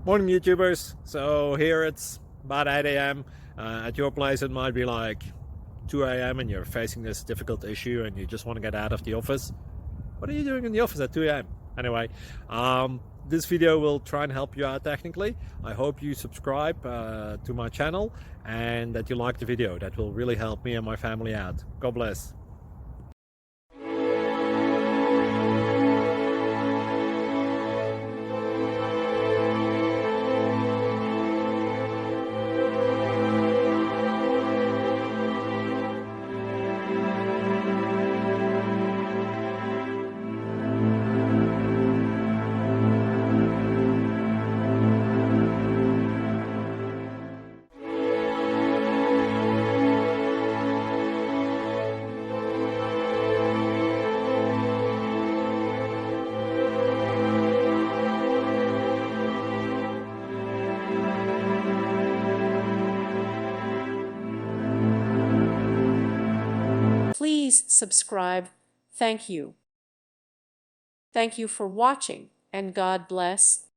Morning YouTubers. So here it's about 8 a.m. At your place it might be like 2 a.m. and you're facing this difficult issue and you just want to get out of the office. What are you doing in the office at 2 a.m.? Anyway, this video will try and help you out technically. I hope you subscribe to my channel and that you like the video. That will really help me and my family out. God bless. Please subscribe. Thank you. Thank you for watching, and God bless.